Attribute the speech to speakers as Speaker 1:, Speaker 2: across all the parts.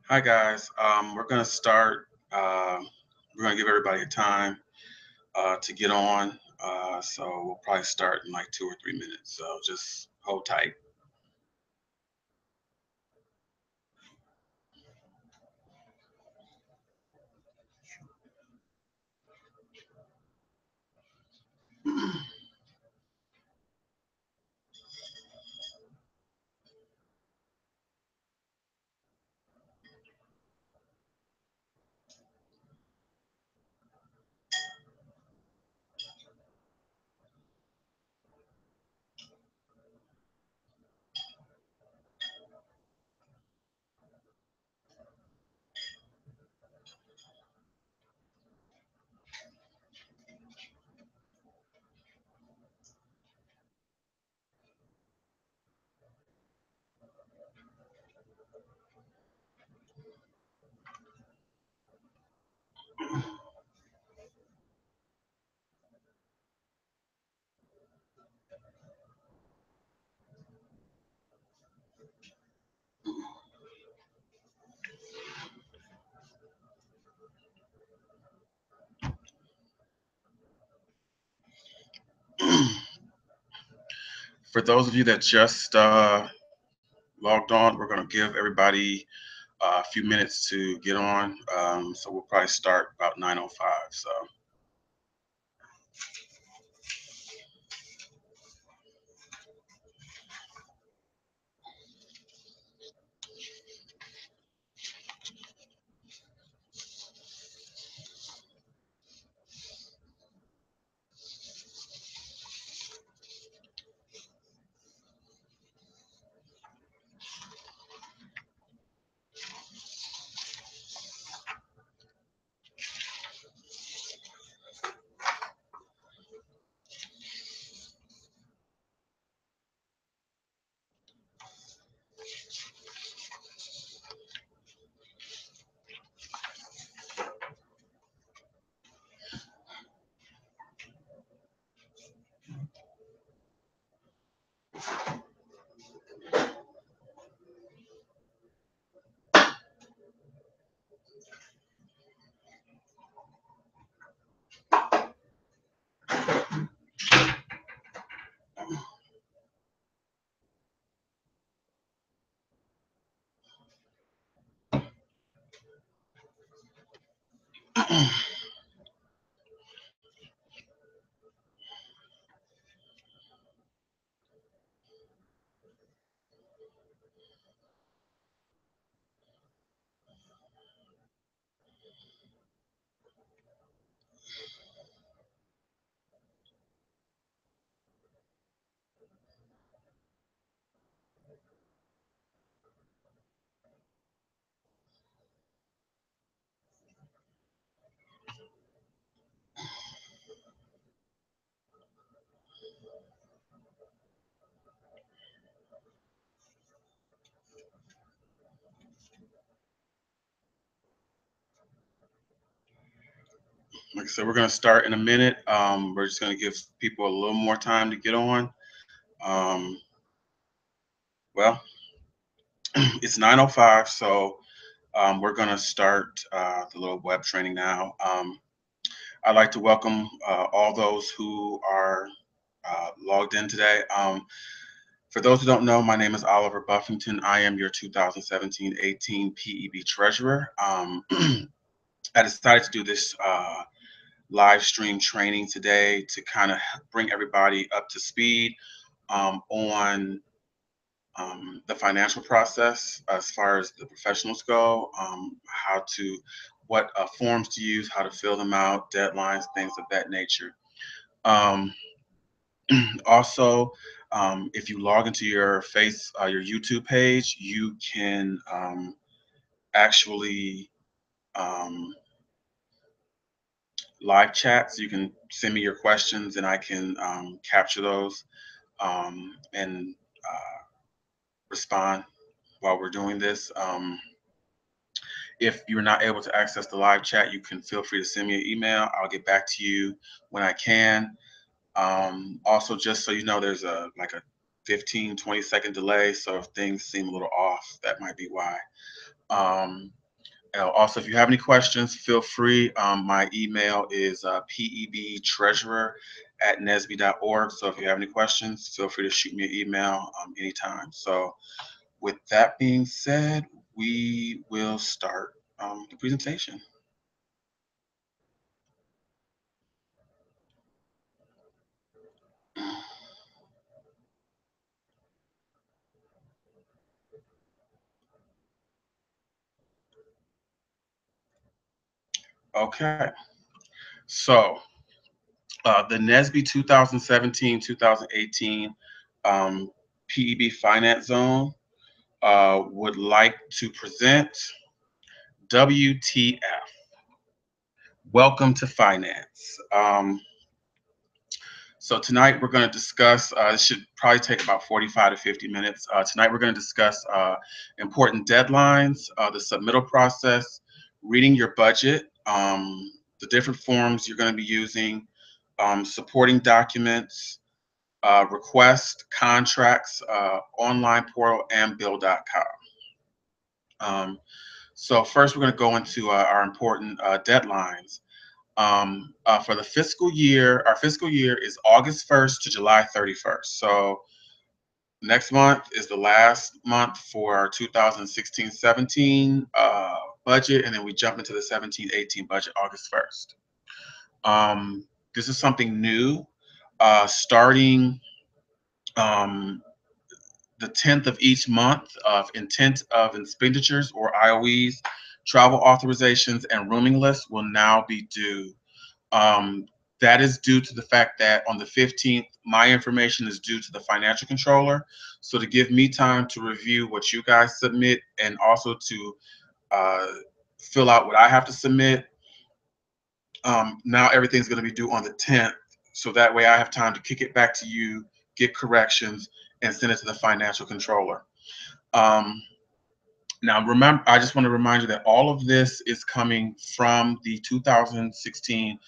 Speaker 1: Hi guys. We're gonna start. We're gonna give everybody a time to get on. So we'll probably start in like 2 or 3 minutes. So just hold tight. For those of you that just logged on, we're gonna give everybody a few minutes to get on. So we'll probably start about 9:05. So. Like I said, we're going to start in a minute. We're just going to give people a little more time to get on. Um, well, it's 9:05, so we're going to start the little web training now. I'd like to welcome all those who are logged in today. For those who don't know, my name is Oliver Buffington. I am your 2017-18 PEB Treasurer. I decided to do this live stream training today to kind of bring everybody up to speed on the financial process as far as the professionals go, what forms to use, how to fill them out, deadlines, things of that nature. Um, Also, if you log into your YouTube page, you can actually um, live chat. So you can send me your questions, and I can capture those and respond while we're doing this. If you're not able to access the live chat, you can feel free to send me an email. I'll get back to you when I can. Also, just so you know, there's a 15, 20-second delay. So if things seem a little off, that might be why. Also, if you have any questions, feel free. My email is pebtreasurer@nsbe.org. So if you have any questions, feel free to shoot me an email anytime. So with that being said, we will start the presentation. Okay, so the Nsbe 2017-2018 PEB Finance Zone would like to present WTF. Welcome to Finance. So tonight we're going to discuss, this should probably take about 45 to 50 minutes. Tonight we're going to discuss important deadlines, the submittal process, reading your budget, the different forms you're going to be using, supporting documents, request, contracts, online portal, and bill.com. So first we're going to go into our important deadlines. For the fiscal year, our fiscal year is August 1st to July 31st. So next month is the last month for our 2016-17 budget, and then we jump into the 17-18 budget August 1st. This is something new, starting the 10th of each month of intent of expenditures or IOEs, travel authorizations, and rooming lists will now be due. Um, that is due to the fact that on the 15th, my information is due to the financial controller. So to give me time to review what you guys submit and also to uh, fill out what I have to submit, now everything's going to be due on the 10th. So that way I have time to kick it back to you, get corrections, and send it to the financial controller. Um, Now, remember, I just want to remind you that all of this is coming from the 2016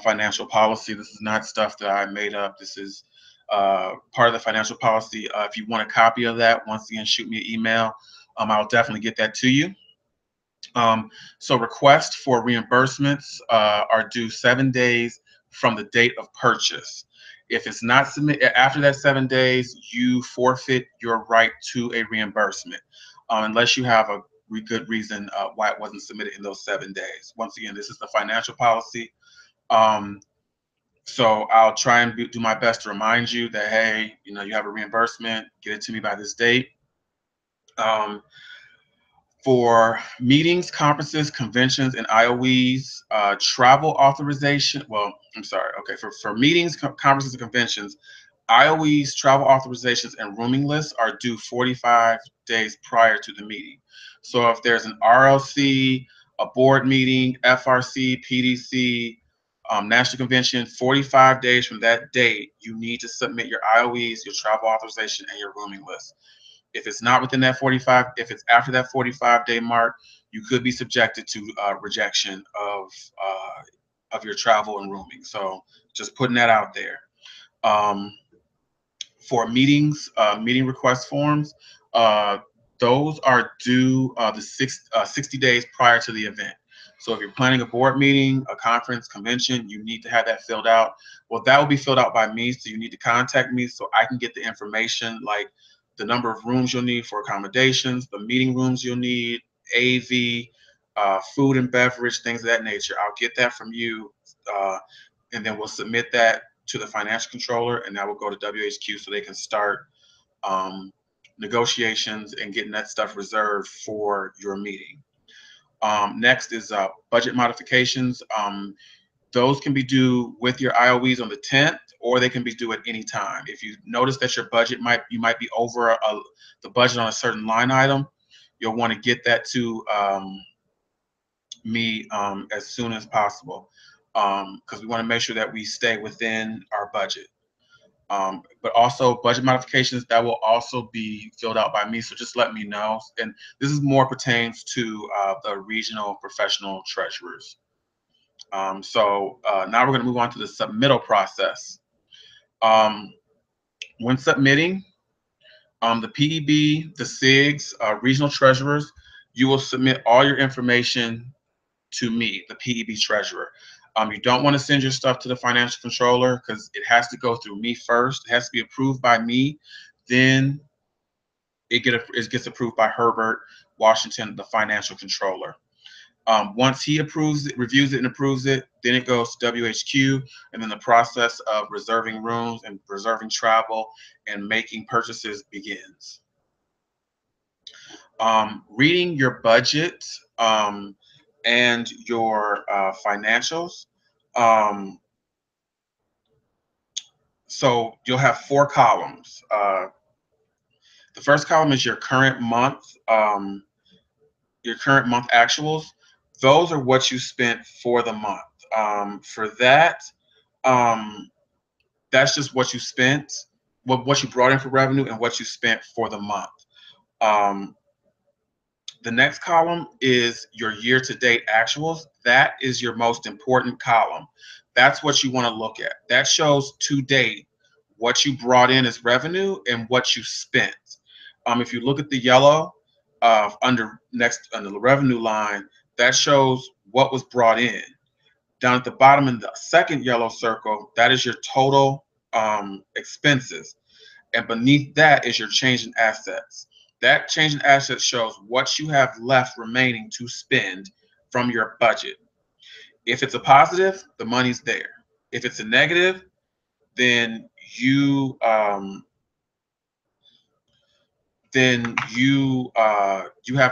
Speaker 1: financial policy. This is not stuff that I made up. This is part of the financial policy. If you want a copy of that, once again, shoot me an email. I'll definitely get that to you. So requests for reimbursements are due 7 days from the date of purchase. If it's not submitted after that 7 days, you forfeit your right to a reimbursement, unless you have a good reason why it wasn't submitted in those 7 days. Once again, this is the financial policy. Um, so I'll try and do my best to remind you that, hey, you have a reimbursement, get it to me by this date. For meetings, conferences, conventions, and IOEs, travel authorization. Well, I'm sorry. Okay, for meetings, conferences, and conventions, IOEs, travel authorizations, and rooming lists are due 45 days prior to the meeting. So if there's an RLC, a board meeting, FRC, PDC, national convention, 45 days from that date, you need to submit your IOEs, your travel authorization, and your rooming list. If it's not within that 45, if it's after that 45-day mark, you could be subjected to rejection of of your travel and rooming. So just putting that out there. Um, for meetings, meeting request forms, uh, those are due 60 days prior to the event. So if you're planning a board meeting, a conference, convention, you need to have that filled out. Well, that will be filled out by me, so you need to contact me so I can get the information, like the number of rooms you'll need for accommodations, the meeting rooms you'll need, AV, food and beverage, things of that nature. I'll get that from you, and then we'll submit that to the financial controller, and that will go to WHQ so they can start um, negotiations and getting that stuff reserved for your meeting. Next is budget modifications. Those can be due with your IOEs on the 10th, or they can be due at any time. If you notice that your budget you might be over the budget on a certain line item, you'll want to get that to me as soon as possible, because we want to make sure that we stay within our budget. But also budget modifications, that will also be filled out by me. So just let me know. And this is more pertains to the regional professional treasurers. Now we're going to move on to the submittal process. When submitting, the PEB, the SIGs, regional treasurers, you will submit all your information to me, the PEB treasurer. You don't want to send your stuff to the financial controller because it has to go through me first. It has to be approved by me. Then it gets approved by Herbert Washington, the financial controller. Once he approves it, reviews it, and approves it, then it goes to WHQ, and then the process of reserving rooms and reserving travel and making purchases begins. Reading your budget and your financials. So you'll have 4 columns. The first column is your current month actuals. Those are what you spent for the month. For that, that's just what you spent, what you brought in for revenue, and what you spent for the month. The next column is your year-to-date actuals. That is your most important column. That's what you want to look at. That shows to date what you brought in as revenue and what you spent. If you look at the yellow under the revenue line, that shows what was brought in. Down at the bottom in the second yellow circle, that is your total expenses. And beneath that is your change in assets. That change in assets shows what you have left remaining to spend from your budget. If it's a positive, the money's there. If it's a negative, then you have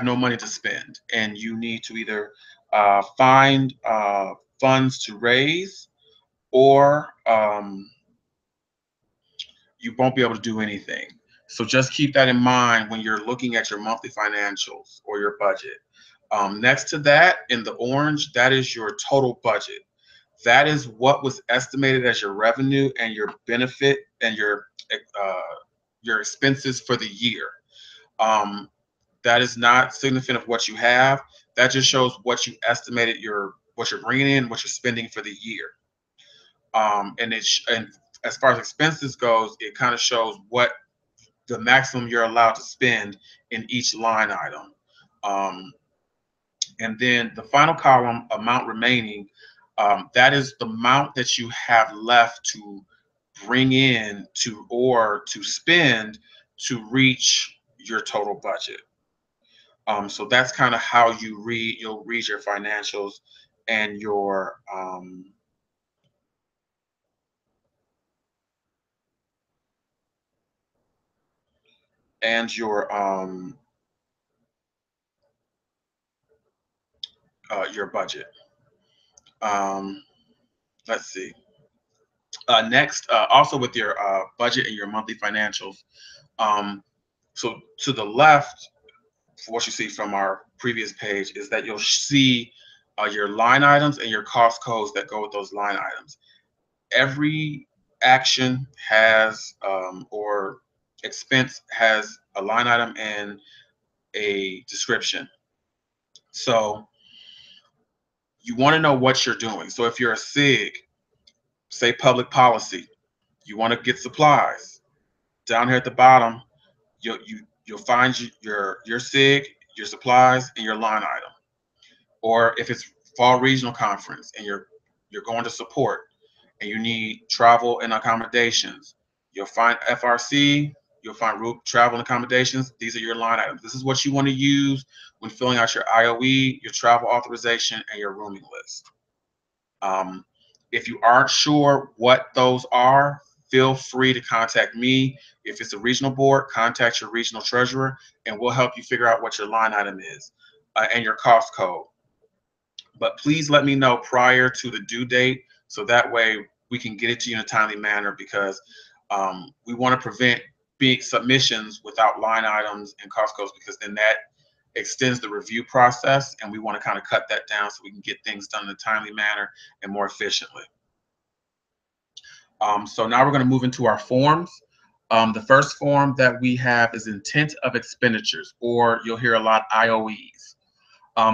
Speaker 1: no money to spend, and you need to either find funds to raise, or you won't be able to do anything. So just keep that in mind when you're looking at your monthly financials or your budget. Next to that, in the orange, that is your total budget. That is what was estimated as your revenue and your benefit and your expenses for the year. That is not significant of what you have. That just shows what you estimated what you're bringing in, what you're spending for the year. And as far as expenses goes, it kind of shows what the maximum you're allowed to spend in each line item. And then the final column, amount remaining, that is the amount that you have left to bring in to spend to reach your total budget. So that's kind of how you'll read your financials and your and your budget. Um, let's see. Next, also with your budget and your monthly financials. So to the left, what you see from our previous page is that you'll see your line items and your cost codes that go with those line items. Every action has or expense has a line item and a description. So you want to know what you're doing. So if you're a SIG, say public policy, you want to get supplies. Down here at the bottom, you'll find your SIG, your supplies, and your line item. Or if it's fall regional conference and you're going to support and you need travel and accommodations, you'll find FRC, you'll find route travel and accommodations. These are your line items. This is what you want to use when filling out your IOE, your travel authorization, and your rooming list. If you aren't sure what those are, feel free to contact me. If it's a regional board, contact your regional treasurer, and we'll help you figure out what your line item is and your cost code. But please let me know prior to the due date so that way we can get it to you in a timely manner, because we want to prevent being submissions without line items and cost codes, because then that extends the review process, and we want to kind of cut that down so we can get things done in a timely manner and more efficiently. So now we're going to move into our forms. The first form that we have is intent of expenditures, or you'll hear a lot IOEs.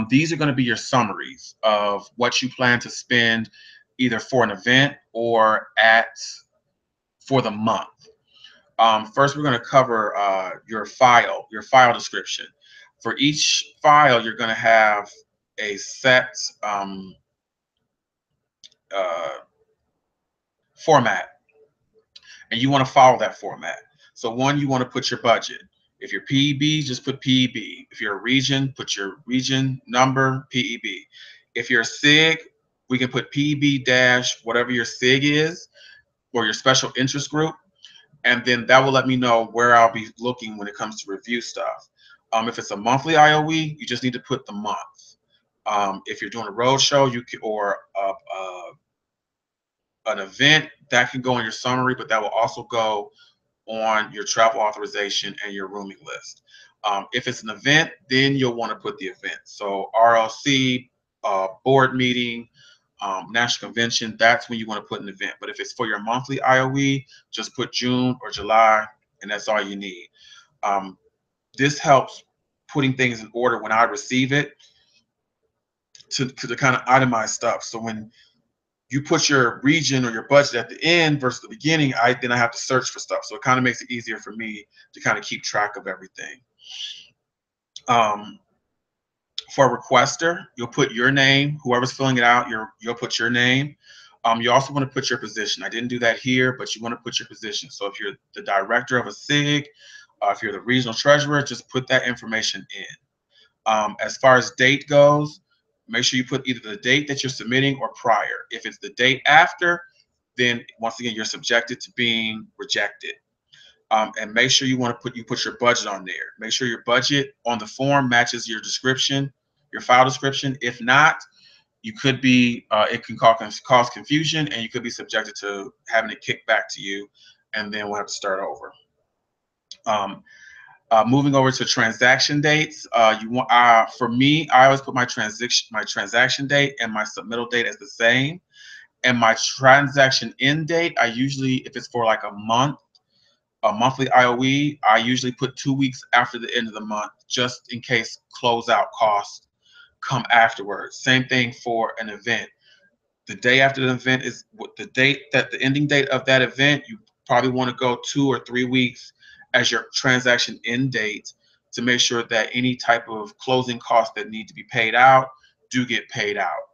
Speaker 1: These are going to be your summaries of what you plan to spend either for an event or for the month. First, we're going to cover your file description. For each file, you're going to have a set format, and you want to follow that format. So one, you want to put your budget. If you're PEB, just put PEB. If you're a region, put your region number, PEB. If you're a SIG, we can put PEB dash whatever your SIG is or your special interest group. And then that will let me know where I'll be looking when it comes to review stuff. If it's a monthly IOE, you just need to put the month. If you're doing a road show, or an event, that can go in your summary, but that will also go on your travel authorization and your rooming list. If it's an event, then you'll want to put the event. So RLC, board meeting, national convention, that's when you want to put an event. But if it's for your monthly IOE, just put June or July, and that's all you need. This helps putting things in order when I receive it to kind of itemize stuff. So when you put your region or your budget at the end versus the beginning, then I have to search for stuff. So it kind of makes it easier for me to kind of keep track of everything. For a requester, you'll put your name. Whoever's filling it out, you'll put your name. You also want to put your position. I didn't do that here, but you want to put your position. So if you're the director of a SIG, if you're the regional treasurer, just put that information in. As far as date goes, make sure you put either the date that you're submitting or prior. If it's the date after, then once again, you're subjected to being rejected. And make sure you put your budget on there. Make sure your budget on the form matches your description, your file description. If not, you could be it can cause confusion, and you could be subjected to having it kicked back to you, and then we'll have to start over. Moving over to transaction dates, for me, I always put my transaction date and my submittal date as the same, and my transaction end date, I usually, if it's for like a monthly IOE, I usually put 2 weeks after the end of the month, just in case closeout costs come afterwards. Same thing for an event. The day after the event is the ending date of that event. You probably want to go 2 or 3 weeks as your transaction end date to make sure that any type of closing costs that need to be paid out do get paid out.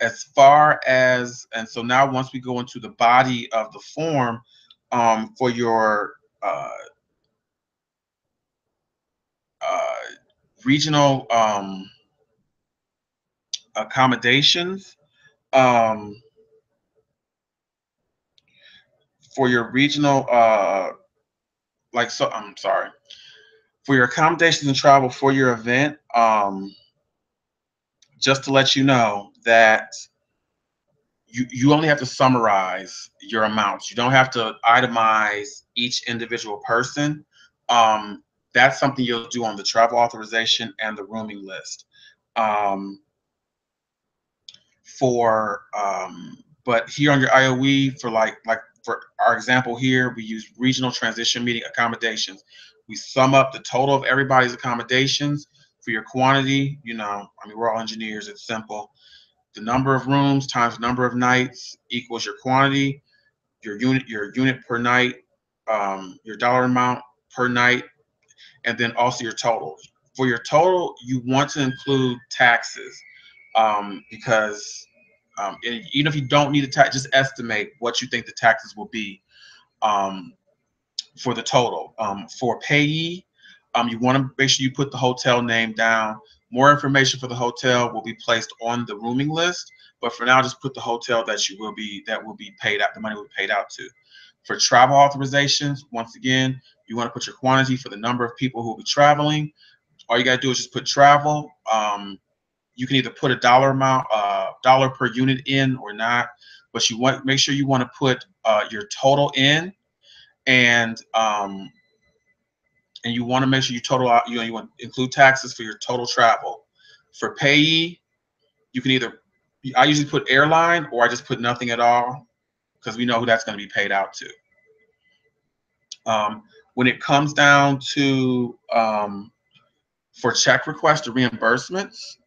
Speaker 1: As far as, and so now once we go into the body of the form, for your regional accommodations, for your regional I'm sorry, for your accommodations and travel for your event, just to let you know that you only have to summarize your amounts. You don't have to itemize each individual person. That's something you'll do on the travel authorization and the rooming list. But here on your IOE, for our example here, we use regional transition meeting accommodations. We sum up the total of everybody's accommodations for your quantity. You know, I mean, we're all engineers. It's simple. The number of rooms times the number of nights equals your quantity, your unit per night, your dollar amount per night, and then also your total. For your total, you want to include taxes, because even if you don't need a tax, just estimate what you think the taxes will be, um, for the total. For payee, you want to make sure you put the hotel name down. More information for the hotel will be placed on the rooming list, but for now, just put the hotel that will be paid out. The money will be paid out to. For travel authorizations, once again, you want to put your quantity for the number of people who will be traveling. All you got to do is just put travel. You can either put a dollar amount, dollar per unit in or not, but you want make sure you want to put your total in, and you want to make sure you total out. You want to include taxes for your total travel. For payee, you can either I usually put airline or I just put nothing at all because we know who that's going to be paid out to. When it comes down to for check requests or reimbursements,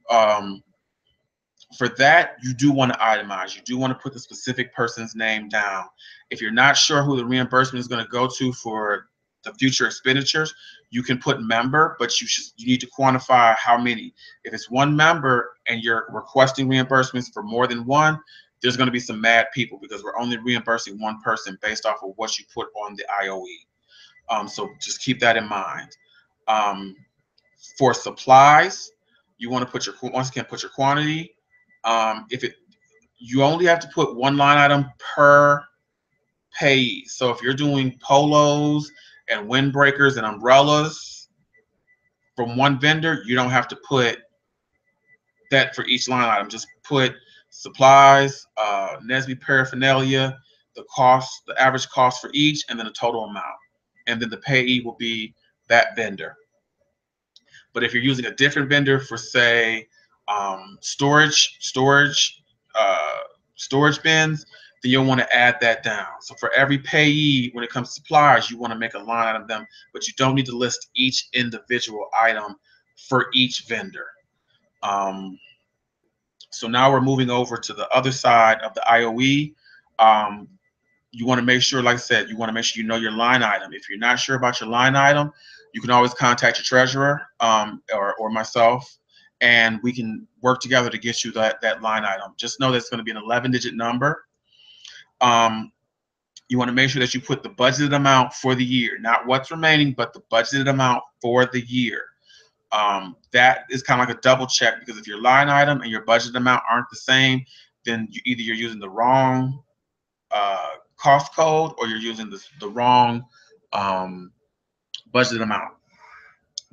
Speaker 1: for that, you do want to itemize. You do want to put the specific person's name down. If you're not sure who the reimbursement is going to go to for the future expenditures, you can put member, but you need to quantify how many. If it's one member and you're requesting reimbursements for more than one, there's going to be some mad people because we're only reimbursing one person based off of what you put on the IOE. So just keep that in mind. For supplies, you want to put your once again put your quantity. If it You only have to put one line item per payee. So if you're doing polos and windbreakers and umbrellas from one vendor, you don't have to put that for each line item. Just put supplies, Nsbe paraphernalia, the average cost for each, and then the total amount. And then the payee will be that vendor. But if you're using a different vendor for, say, storage bins, then you'll want to add that down. So for every payee, when it comes to suppliers, you want to make a line item of them, but you don't need to list each individual item for each vendor. So now we're moving over to the other side of the IOE. You want to make sure, like I said, you want to make sure you know your line item. If you're not sure about your line item, you can always contact your treasurer, or myself, and we can work together to get you that line item. Just know that it's going to be an 11-digit number. You want to make sure that you put the budgeted amount for the year, not what's remaining, but the budgeted amount for the year. That is kind of like a double check, because if your line item and your budgeted amount aren't the same, then you're using the wrong cost code, or you're using the wrong budget amount.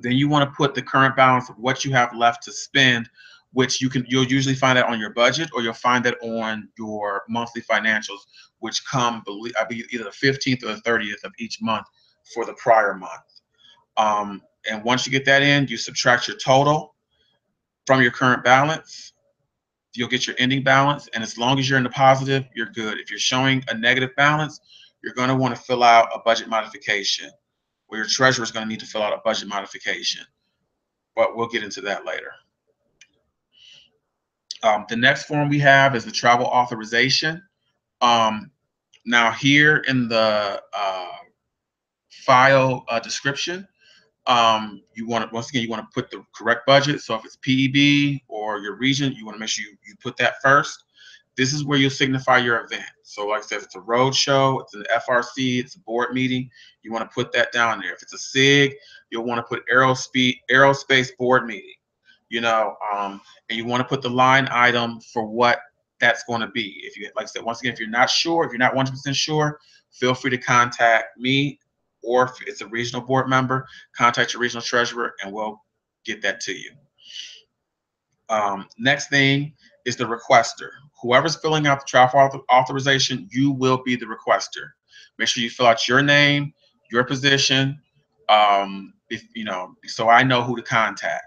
Speaker 1: Then you want to put the current balance of what you have left to spend, which you'll usually find that on your budget, or you'll find that on your monthly financials, which come, I believe, either the 15th or the 30th of each month for the prior month. And once you get that in, you subtract your total from your current balance. You'll get your ending balance, and as long as you're in the positive, you're good. If you're showing a negative balance, you're going to want to fill out a budget modification, or your treasurer is going to need to fill out a budget modification, but we'll get into that later. The next form we have is the travel authorization. Now here in the file description, you want to, once again, you want to put the correct budget. So if it's PEB or your region, you want to make sure you put that first. This is where you'll signify your event. So like I said, if it's a road show, it's an FRC, it's a board meeting, you want to put that down there. If it's a SIG, you'll want to put aerospace board meeting, and you want to put the line item for what that's going to be. If you, like I said, once again, if you're not sure, if you're not 100% sure, feel free to contact me, or if it's a regional board member, contact your regional treasurer and we'll get that to you. Next thing is the requester. Whoever's filling out the travel authorization, you will be the requester. Make sure you fill out your name, your position, so I know who to contact.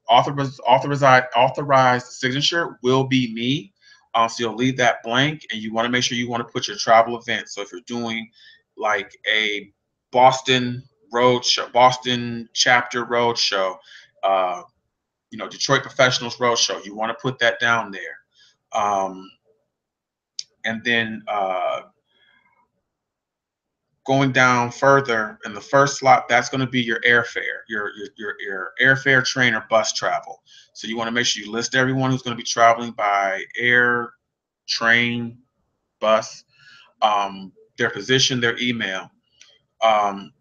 Speaker 1: Authorized signature will be me. So you'll leave that blank, and you want to make sure you want to put your travel event. So if you're doing like a Boston road show, Boston chapter road show, uh, Detroit Professionals road show. You want to put that down there. And then going down further in the first slot, that's going to be your airfare, your airfare, train, or bus travel. So you want to make sure you list everyone who's going to be traveling by air, train, bus, their position, their email. Um,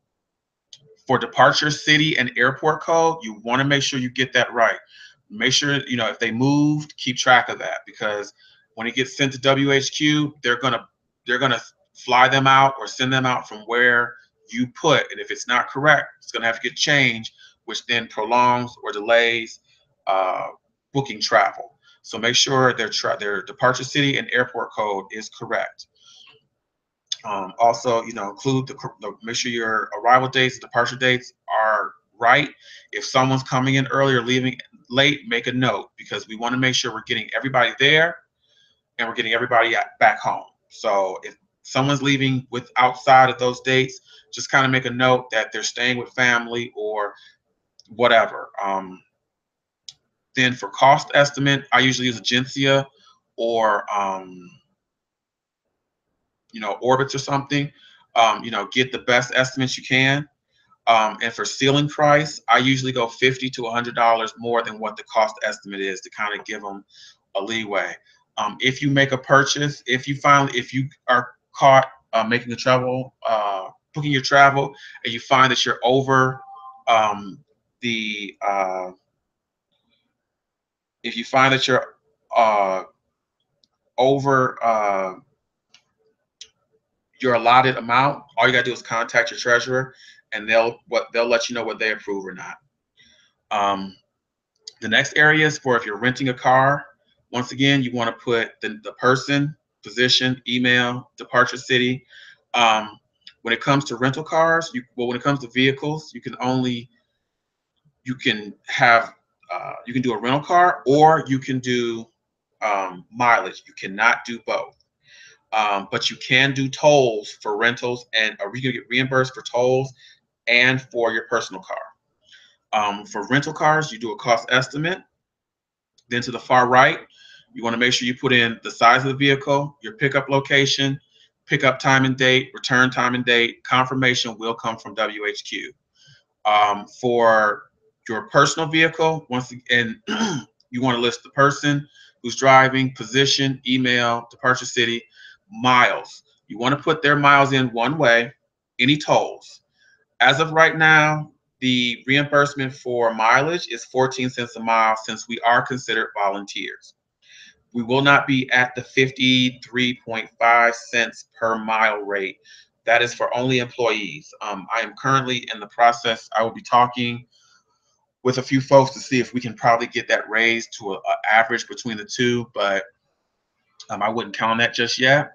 Speaker 1: for departure city and airport code, you want to make sure you get that right. Make sure, if they moved, keep track of that, because when it gets sent to WHQ, they're gonna fly them out or send them out from where you put. And if it's not correct, it's gonna have to get changed, which then prolongs or delays uh, booking travel. So make sure their departure city and airport code is correct. Also, include make sure your arrival dates, departure dates are right. If someone's coming in early or leaving late, make a note, because we want to make sure we're getting everybody there and we're getting everybody back home. So if someone's leaving with outside of those dates, just kind of make a note that they're staying with family or whatever. Then for cost estimate, I usually use Agencia or Orbitz or something. Get the best estimates you can. And for ceiling price, I usually go $50 to $100 more than what the cost estimate is, to kind of give them a leeway. If you make a purchase, if you are caught making a travel, booking your travel, and you find that you're over the, if you find that you're over your allotted amount, all you gotta do is contact your treasurer, and they'll let you know what they approve or not. The next area is for if you're renting a car. Once again, you want to put the person, position, email, departure city. When it comes to rental cars, when it comes to vehicles, you can do a rental car, or you can do mileage. You cannot do both. But you can do tolls for rentals, and you can get reimbursed for tolls and for your personal car. For rental cars, you do a cost estimate. Then to the far right, you want to make sure you put in the size of the vehicle, your pickup location, pickup time and date, return time and date. Confirmation will come from WHQ. For your personal vehicle, once again, you want to list the person who's driving, position, email, departure city, miles. You want to put their miles in one way, any tolls. As of right now, the reimbursement for mileage is 14 cents a mile, since we are considered volunteers. We will not be at the 53.5 cents per mile rate. That is for only employees. I am currently in the process. I will be talking with a few folks to see if we can probably get that raised to an average between the two, but I wouldn't count on that just yet.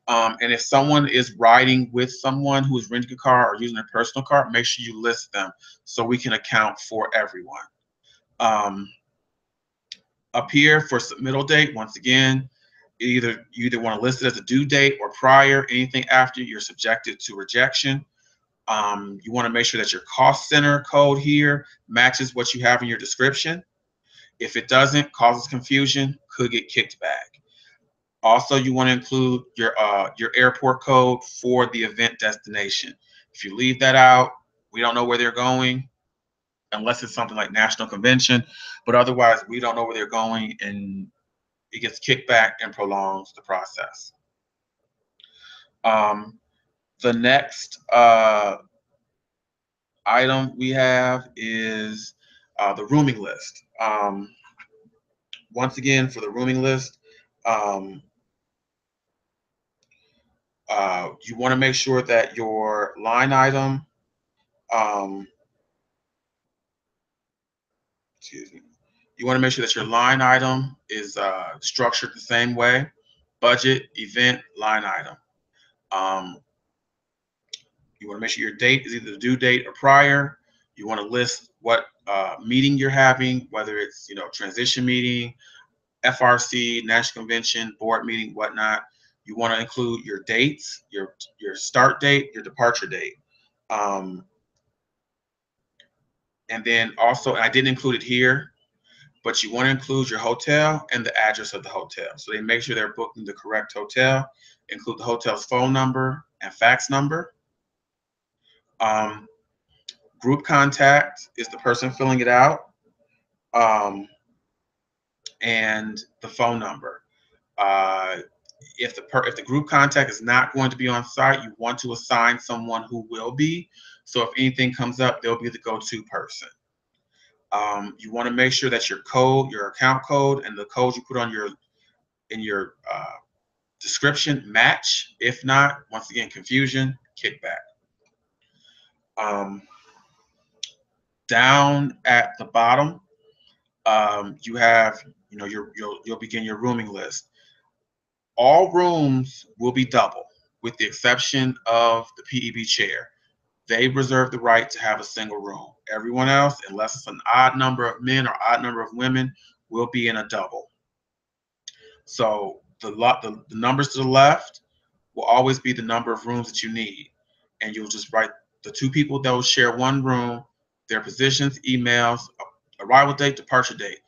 Speaker 1: And if someone is riding with someone who is renting a car or using a personal car, make sure you list them so we can account for everyone. Up here for submittal date, once again, you either want to list it as a due date or prior. Anything after, you're subjected to rejection. You want to make sure that your cost center code here matches what you have in your description. If it doesn't, causes confusion, could get kicked back. Also, you want to include your airport code for the event destination. If you leave that out, we don't know where they're going, unless it's something like national convention. But otherwise, we don't know where they're going, and it gets kicked back and prolongs the process. The next item we have is the rooming list. Once again, for the rooming list, you want to make sure that your line item, excuse me, you want to make sure that your line item is structured the same way: budget, event, line item. Um, you want to make sure your date is either the due date or prior. You want to list what meeting you're having, whether it's transition meeting, FRC, national convention, board meeting, whatnot. You want to include your dates, your start date, your departure date. Um, And then also, I didn't include it here, but you want to include your hotel and the address of the hotel. So they make sure they're booking the correct hotel, include the hotel's phone number and fax number. Um, Group contact is the person filling it out, and the phone number. Uh, if the group contact is not going to be on site, you want to assign someone who will be. So if anything comes up, they'll be the go-to person. You want to make sure that your code, your account code, and the code you put on your description match. If not, once again, confusion, kickback. Um, Down at the bottom, you have, you'll begin your rooming list. All rooms will be double, with the exception of the PEB chair. They reserve the right to have a single room. Everyone else, unless it's an odd number of men or odd number of women, will be in a double. So the numbers to the left will always be the number of rooms that you need. And you'll just write the two people that will share one room, their positions, emails, arrival date, departure date.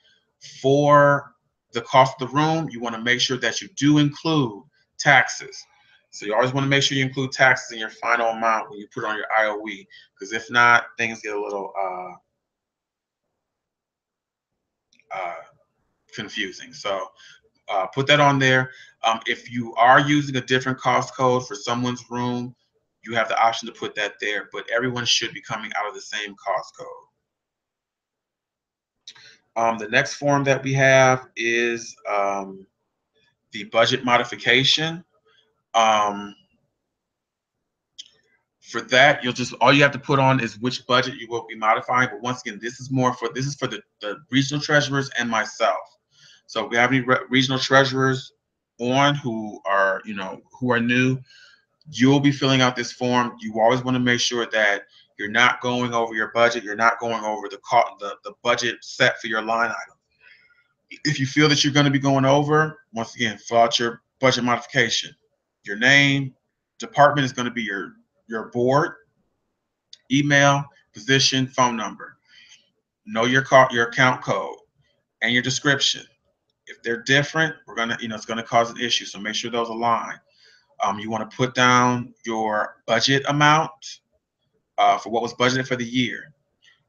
Speaker 1: For the cost of the room, you want to make sure that you do include taxes. So you always want to make sure you include taxes in your final amount when you put it on your IOE, because if not, things get a little confusing. So put that on there. If you are using a different cost code for someone's room, you have the option to put that there, but everyone should be coming out of the same cost code. The next form that we have is the budget modification. For that, all you have to put on is which budget you will be modifying. But once again, this is for the regional treasurers and myself. So if we have any regional treasurers on who are new, you'll be filling out this form. You always want to make sure that you're not going over your budget. You're not going over the budget set for your line item. If you feel that you're going to be going over, once again, fill out your budget modification. Your name, department is going to be your board, email, position, phone number. Know your account code and your description. If they're different, it's gonna cause an issue. So make sure those align. You want to put down your budget amount for what was budgeted for the year.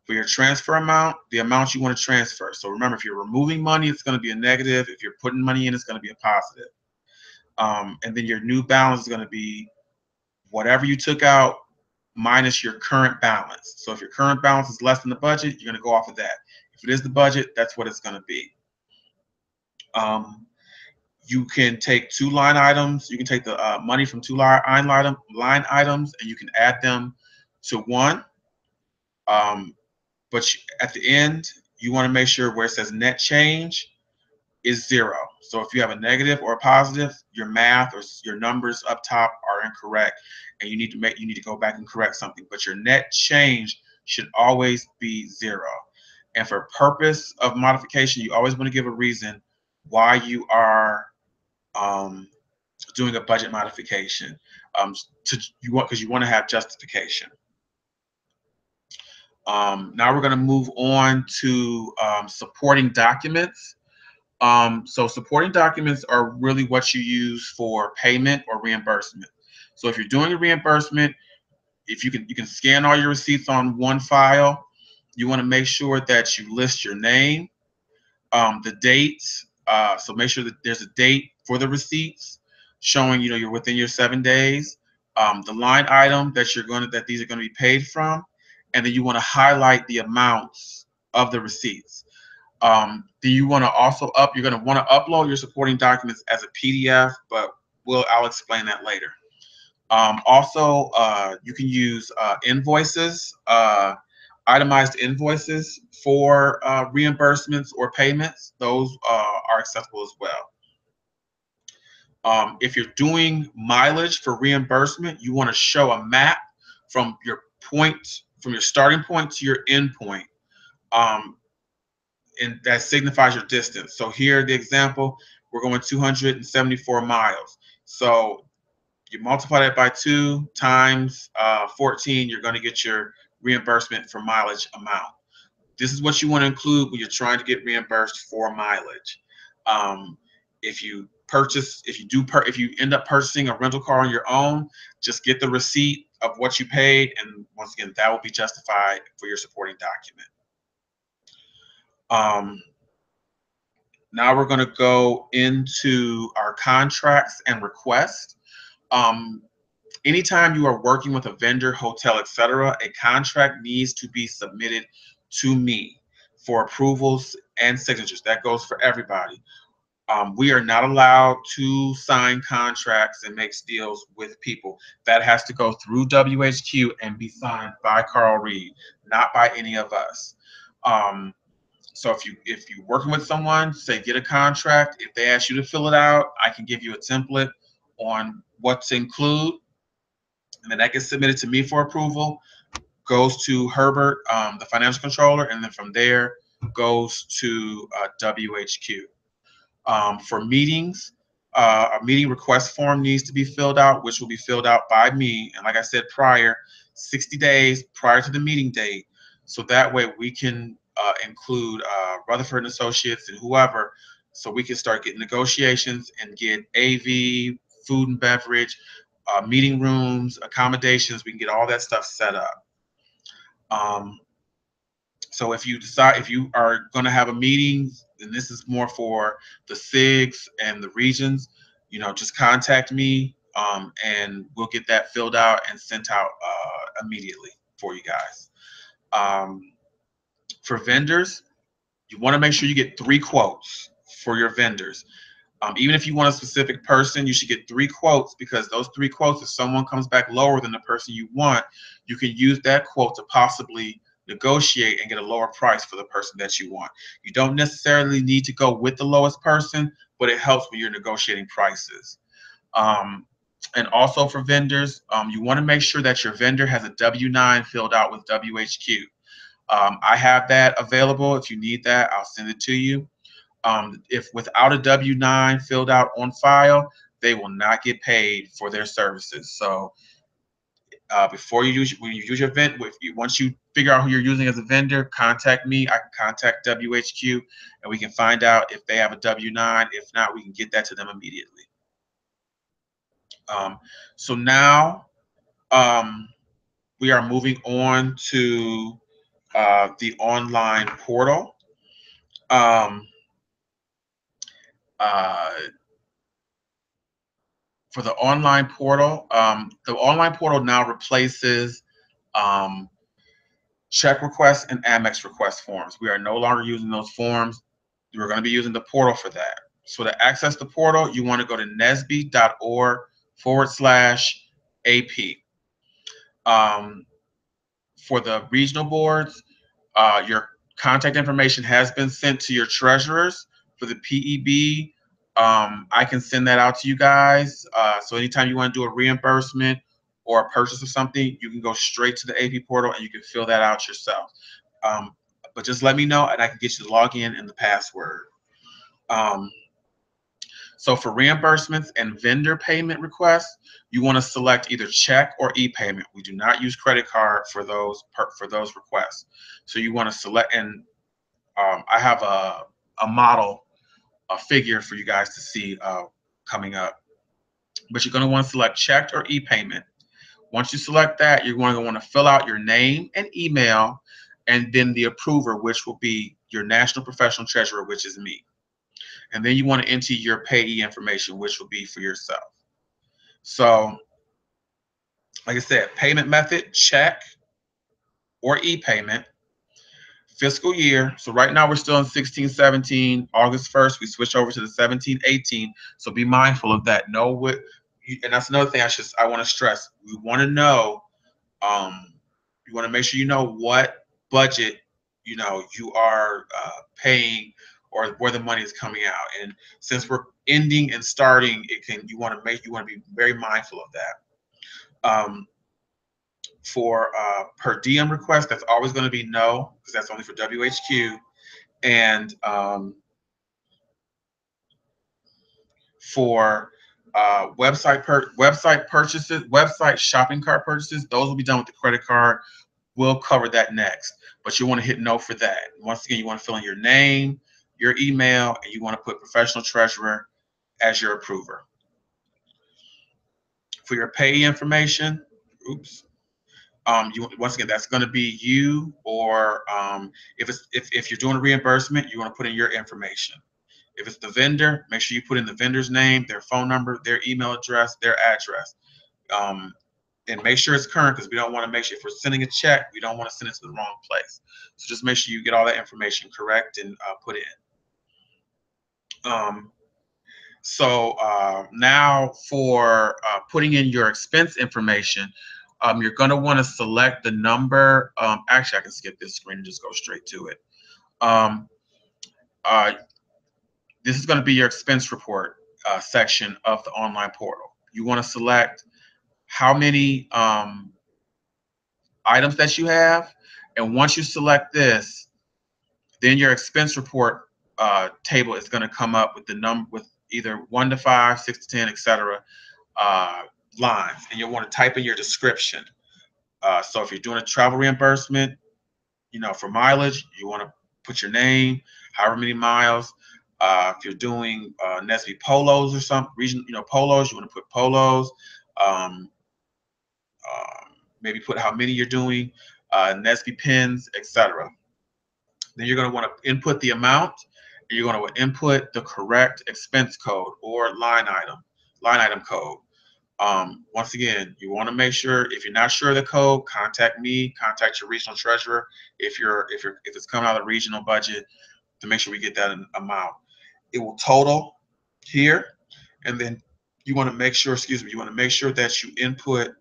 Speaker 1: For your transfer amount, the amount you want to transfer. So remember, if you're removing money, it's going to be a negative. If you're putting money in, it's going to be a positive. And then your new balance is going to be whatever you took out minus your current balance. So if your current balance is less than the budget, you're going to go off of that. If it is the budget, that's what it's going to be. You can take two line items. You can take the money from two line items, and you can add them to one. But at the end, you want to make sure where it says net change is 0. So if you have a negative or a positive, your math or your numbers up top are incorrect, and you need to go back and correct something. But your net change should always be 0. And for purpose of modification, you always want to give a reason why you are doing a budget modification. Because you want to have justification. Now we're going to move on to supporting documents. So supporting documents are really what you use for payment or reimbursement. So if you're doing a reimbursement, if you can scan all your receipts on one file. You want to make sure that you list your name, the dates. So make sure that there's a date for the receipts showing you're within your 7 days. The line item that these are going to be paid from, and then you want to highlight the amounts of the receipts. Do you want to also you're going to want to upload your supporting documents as a PDF, but I'll explain that later. Also, you can use invoices, itemized invoices for reimbursements or payments. Those are accessible as well. If you're doing mileage for reimbursement, you want to show a map from your starting point to your end point. And that signifies your distance. So here, the example, we're going 274 miles. So you multiply that by 2 times 14, you're going to get your reimbursement for mileage amount. this is what you want to include when you're trying to get reimbursed for mileage. Um, if you end up purchasing a rental car on your own, just get the receipt of what you paid, and once again, that will be justified for your supporting document. Now we're going to go into our contracts and requests. Anytime you are working with a vendor, hotel, etc., a contract needs to be submitted to me for approvals and signatures. That goes for everybody. We are not allowed to sign contracts and make deals with people. That has to go through WHQ and be signed by Carl Reed, not by any of us. So if you're working with someone, say get a contract. If they ask you to fill it out, I can give you a template on what to include, and then that gets submitted to me for approval. Goes to Herbert, the financial controller, and then from there goes to WHQ. For meetings, a meeting request form needs to be filled out, which will be filled out by me. And like I said prior, 60 days prior to the meeting date. So that way we can include Rutherford and Associates and whoever, so we can start getting negotiations and get AV, food and beverage, meeting rooms, accommodations. We can get all that stuff set up. So if you are going to have a meeting, and this is more for the SIGs and the regions, just contact me, and we'll get that filled out and sent out immediately for you guys. For vendors, you want to make sure you get 3 quotes for your vendors. Even if you want a specific person, you should get 3 quotes, because those 3 quotes, if someone comes back lower than the person you want, you can use that quote to possibly negotiate and get a lower price for the person that you want. You don't necessarily need to go with the lowest person, but it helps when you're negotiating prices. And also for vendors, you want to make sure that your vendor has a W-9 filled out with WHQ. I have that available. If you need that, I'll send it to you. If without a W-9 filled out on file, they will not get paid for their services. So when you use your vendor, once you figure out who you're using as a vendor, contact me. I can contact WHQ, and we can find out if they have a W-9. If not, we can get that to them immediately. So now we are moving on to the online portal. For the online portal now replaces check requests and Amex request forms. We are no longer using those forms. We're going to be using the portal for that. So to access the portal, you want to go to nsbe.org/AP. For the regional boards, your contact information has been sent to your treasurers. For the PEB, I can send that out to you guys. So anytime you want to do a reimbursement or a purchase of something, you can go straight to the AP portal and you can fill that out yourself. But just let me know, and I can get you the login and the password. So for reimbursements and vendor payment requests, you want to select either check or e-payment. We do not use credit card for those requests. So you want to select, and I have a model, a figure for you guys to see coming up. But you're going to want to select checked or e-payment. Once you select that, you're going to want to fill out your name and email, and then the approver, which will be your national professional treasurer, which is me. And then you want to enter your payee information, which will be for yourself. So, like I said, payment method, check or e-payment. Fiscal year, so right now we're still in 16-17. August 1st, we switch over to the 17-18. So be mindful of that. Know what, and that's another thing I want to stress. We want to know, you want to make sure you know what budget you are paying, or where the money is coming out. And since we're ending and starting, you want to be very mindful of that. For per diem request, that's always going to be no, because that's only for WHQ. And for website purchases, website shopping cart purchases, those will be done with the credit card. We'll cover that next, but you want to hit no for that. Once again, you want to fill in your name, your email, and you want to put professional treasurer as your approver. For your pay information, oops, once again, that's going to be you, or if you're doing a reimbursement, you want to put in your information. If it's the vendor, make sure you put in the vendor's name, their phone number, their email address, their address. And make sure it's current, because we don't want to make sure, if we're sending a check, we don't want to send it to the wrong place. So just make sure you get all that information correct and put in. Now for putting in your expense information, you're going to want to select the number. Actually, I can skip this screen and just go straight to it. This is going to be your expense report section of the online portal. You want to select how many items that you have, and once you select this, then your expense report table is going to come up with the number, with either 1 to 5, 6 to 10, etc. Lines, and you'll want to type in your description. So if you're doing a travel reimbursement, for mileage, you want to put your name, however many miles. If you're doing Nsbe polos or some region, polos, you want to put polos. Maybe put how many you're doing, Nsbe pins, etc. Then you're going to want to input the amount, and you're going to input the correct expense code or line item code. Once again, you want to make sure, if you're not sure of the code, contact me, contact your regional treasurer if it's coming out of the regional budget, to make sure we get that amount. It will total here, and then you want to make sure, that you input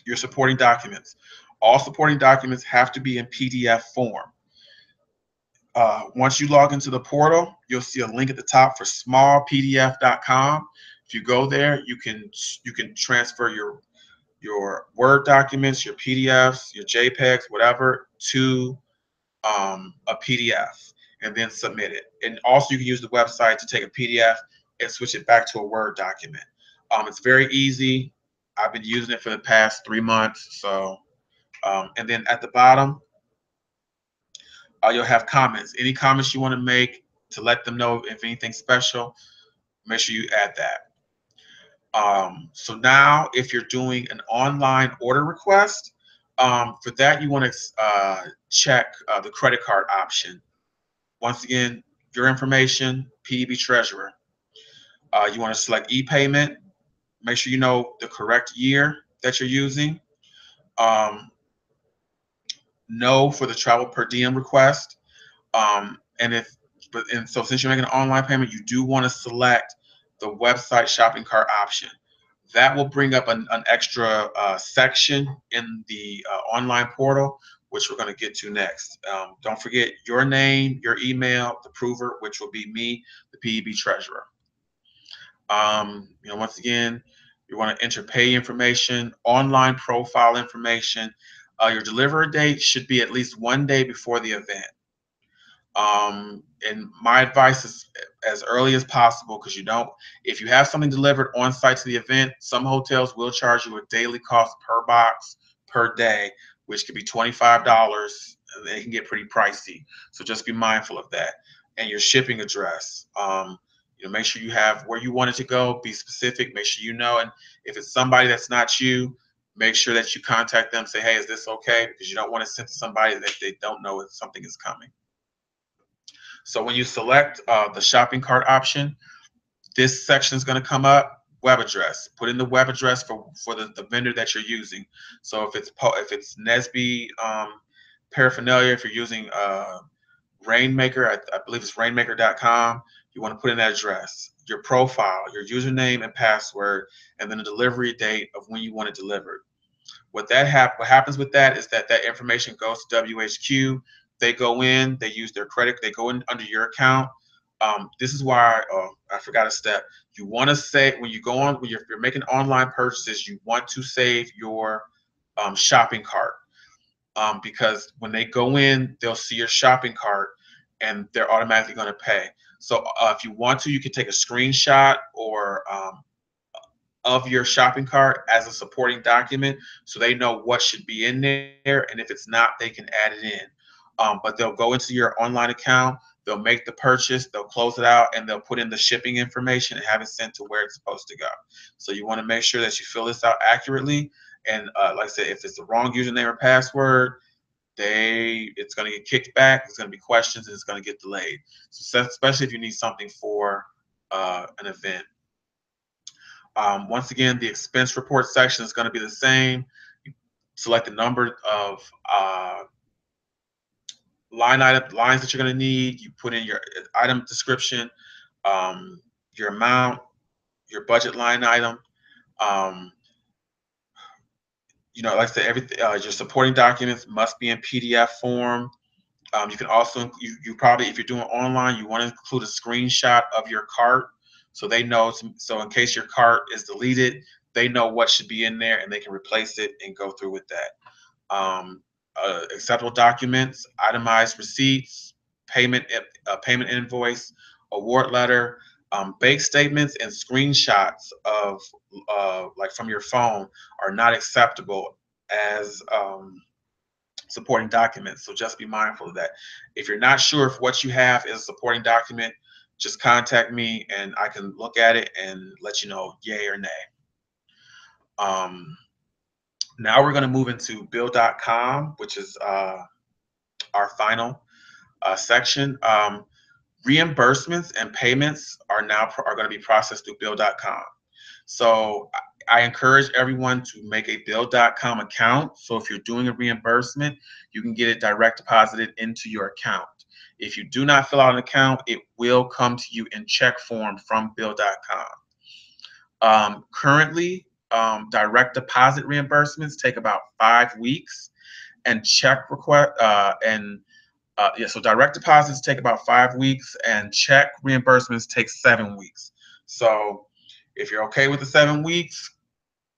Speaker 1: your supporting documents. All supporting documents have to be in PDF form. Once you log into the portal, you'll see a link at the top for smallpdf.com. If you go there, you can transfer your Word documents, your PDFs, your JPEGs, whatever, to a PDF, and then submit it. And also, you can use the website to take a PDF and switch it back to a Word document. It's very easy. I've been using it for the past 3 months. So, and then at the bottom, you'll have comments. Any comments you want to make to let them know if anything special, make sure you add that. So now, if you're doing an online order request, for that you want to check the credit card option. Once again, your information, PEB treasurer. You want to select e-payment. Make sure you know the correct year that you're using. No for the travel per diem request. So since you're making an online payment, you do want to select the website shopping cart option. That will bring up an extra section in the online portal, which we're going to get to next. Don't forget your name, your email, the approver, which will be me, the PEB treasurer. Once again, you want to enter pay information, online profile information. Your delivery date should be at least 1 day before the event. And my advice is as early as possible, because if you have something delivered on site to the event, some hotels will charge you a daily cost per box per day, which could be $25, and they can get pretty pricey. So just be mindful of that. And your shipping address. Make sure you have where you want it to go, be specific, make sure you know. And if it's somebody that's not you, make sure that you contact them, say, hey, is this okay? Because you don't want to send to somebody that they don't know if something is coming. So when you select the shopping cart option, this section is going to come up. Web address. Put in the web address for the vendor that you're using. So if it's Nsbe paraphernalia, if you're using Rainmaker, I believe it's rainmaker.com, you want to put in that address, your profile, your username and password, and then the delivery date of when you want it delivered. What happens with that is that information goes to WHQ. They go in, they use their credit, they go in under your account. This is why I forgot a step. You want to say, when you're making online purchases, you want to save your shopping cart, because when they go in, they'll see your shopping cart and they're automatically going to pay. So if you want to, you can take a screenshot or of your shopping cart as a supporting document, so they know what should be in there, and if it's not, they can add it in. But they'll go into your online account, they'll make the purchase, they'll close it out, and they'll put in the shipping information and have it sent to where it's supposed to go. So you want to make sure that you fill this out accurately. And like I said, if it's the wrong username or password, it's going to get kicked back. It's going to be questions, and it's going to get delayed. So especially if you need something for an event. Once again, the expense report section is going to be the same. You select the number of lines that you're going to need. You put in your item description, your amount, your budget line item. Um, like I said, everything. Your supporting documents must be in PDF form. You can also you probably, if you're doing online, you want to include a screenshot of your cart, so they know. So in case your cart is deleted, they know what should be in there and they can replace it and go through with that. Acceptable documents, itemized receipts, payment invoice, award letter, bank statements, and screenshots of like from your phone are not acceptable as supporting documents. So just be mindful of that. If you're not sure if what you have is a supporting document, just contact me and I can look at it and let you know yay or nay. Now we're going to move into bill.com, which is our final section. Reimbursements and payments are going to be processed through bill.com. So I encourage everyone to make a bill.com account. So if you're doing a reimbursement, you can get it direct deposited into your account. If you do not fill out an account, it will come to you in check form from bill.com. Currently, direct deposit reimbursements take about 5 weeks, and so direct deposits take about 5 weeks, and check reimbursements take 7 weeks. So if you're okay with the 7 weeks,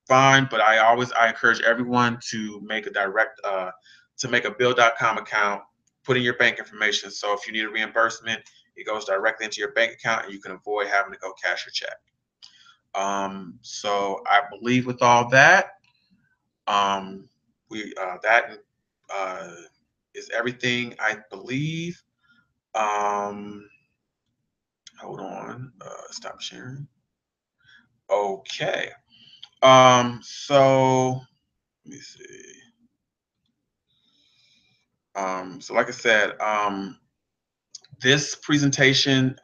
Speaker 1: fine. But I encourage everyone to make a bill.com account, put in your bank information. So if you need a reimbursement, it goes directly into your bank account, and you can avoid having to go cash your check. So I believe with all that, that is everything, I believe. Hold on. Stop sharing. Okay. So let me see. So like I said, this presentation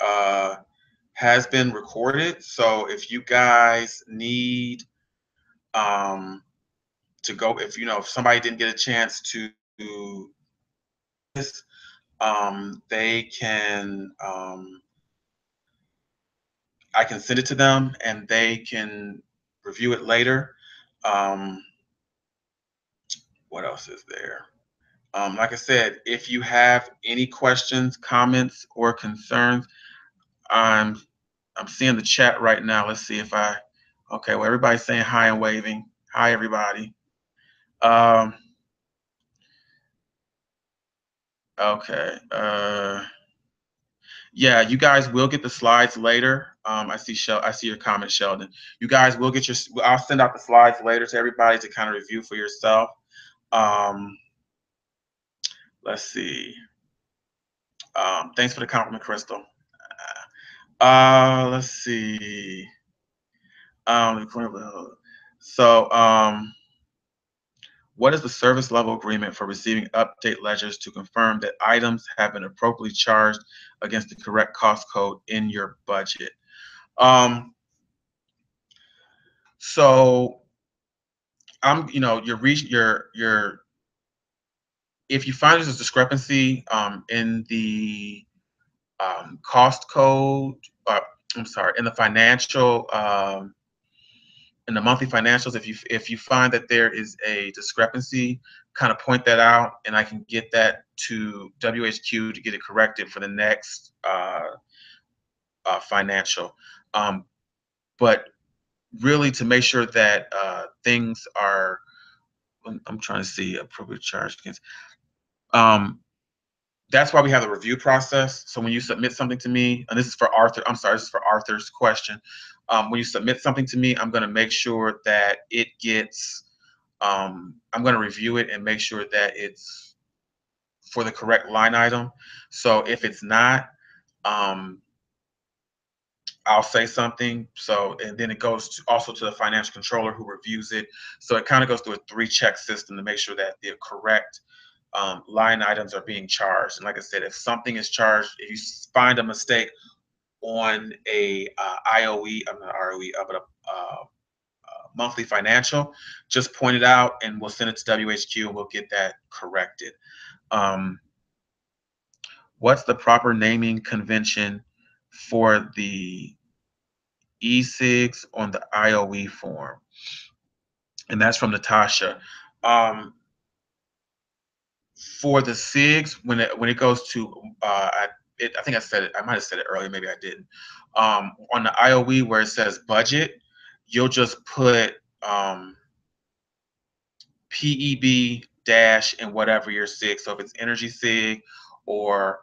Speaker 1: has been recorded. So if you guys need to go, if somebody didn't get a chance to this, they can I can send it to them and they can review it later. Um, what else is there? Like I said, if you have any questions, comments, or concerns, I'm seeing the chat right now. Let's see if okay, well, everybody's saying hi and waving. Hi, everybody. Okay. Yeah, you guys will get the slides later. I see your comment, Sheldon. You guys will get I'll send out the slides later to everybody to kind of review for yourself. Let's see. Thanks for the compliment, Crystal. Let's see. What is the service level agreement for receiving update ledgers to confirm that items have been appropriately charged against the correct cost code in your budget? So if you find there's a discrepancy in the cost code, I'm sorry, in the financial, in the monthly financials, if you find that there is a discrepancy, kind of point that out, and I can get that to WHQ to get it corrected for the next financial. But really, to make sure that things are, I'm trying to see appropriate charge against. That's why we have the review process. So when you submit something to me, and this is for Arthur, I'm sorry, this is for Arthur's question. when you submit something to me, I'm going to make sure that it gets, I'm going to review it and make sure that it's for the correct line item. So if it's not, um, I'll say something. So, and then it goes to, also to the financial controller who reviews it. So it kind of goes through a 3-check system to make sure that the correct line items are being charged. And like I said, if something is charged, if you find a mistake on a IOE, I'm not ROE, but a monthly financial, just point it out and we'll send it to WHQ and we'll get that corrected. Um, what's the proper naming convention for the E6 on the IOE form? And that's from Natasha. Um, for the SIGs, when it goes to I think I said it. I might have said it earlier. Maybe I didn't. On the IOE where it says budget, you'll just put PEB dash and whatever your SIG. So if it's energy SIG or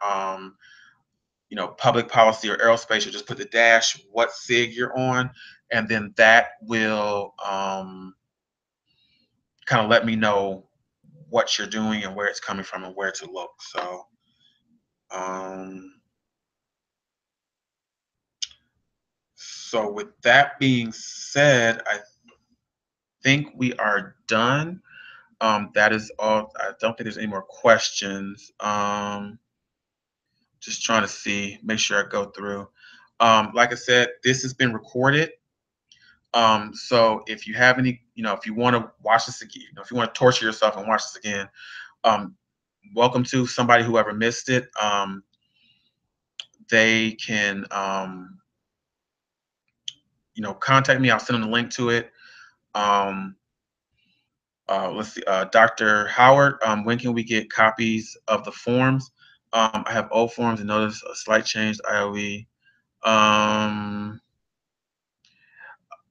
Speaker 1: public policy or aerospace, you just put the dash, what SIG you're on, and then that will kind of let me know what you're doing and where it's coming from and where to look. So so with that being said, I think we are done. That is all. I don't think there's any more questions. Just trying to see, make sure I go through. Like I said, this has been recorded. So if you have any, if you want to watch this again, if you want to torture yourself and watch this again, um, welcome to. Somebody who ever missed it. They can, contact me. I'll send them the link to it. Let's see, Dr. Howard, when can we get copies of the forms? I have old forms and notice a slight change to IOE.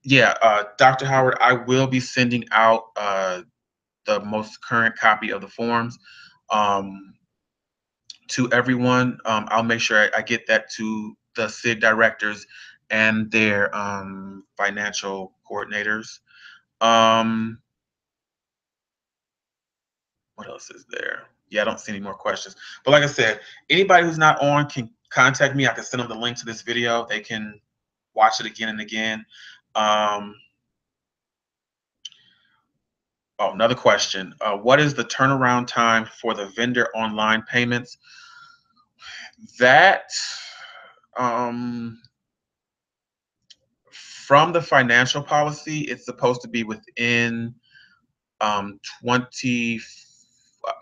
Speaker 1: Yeah, Dr. Howard, I will be sending out the most current copy of the forms to everyone. I'll make sure I get that to the SIG directors and their financial coordinators. What else is there? Yeah, I don't see any more questions. But like I said, anybody who's not on can contact me. I can send them the link to this video. They can watch it again and again. Oh, another question. What is the turnaround time for the vendor online payments? That, from the financial policy, it's supposed to be within 20,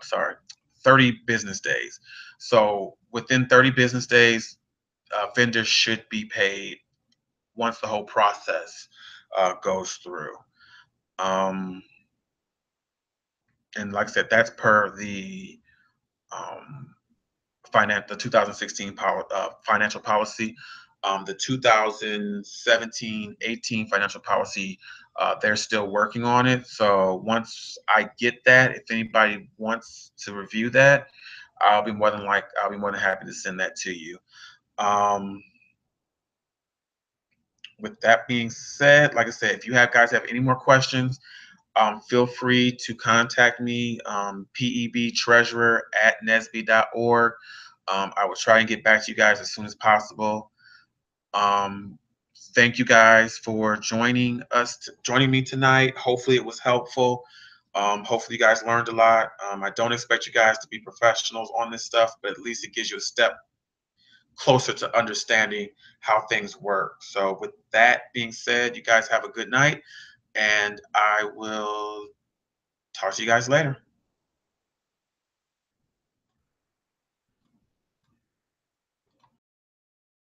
Speaker 1: sorry, 30 business days. So within 30 business days, vendors should be paid once the whole process goes through. And like I said, that's per the the 2016 financial policy. The 2017-18 financial policy, they're still working on it. So once I get that, if anybody wants to review that, I'll be more than happy to send that to you. With that being said, like I said, if you guys have any more questions, feel free to contact me, pebtreasurer@nsbe.org. I will try and get back to you guys as soon as possible. Thank you guys for joining me tonight. Hopefully it was helpful. Hopefully you guys learned a lot. I don't expect you guys to be professionals on this stuff, but at least it gives you a step closer to understanding how things work. So with that being said, you guys have a good night, and I will talk to you guys later.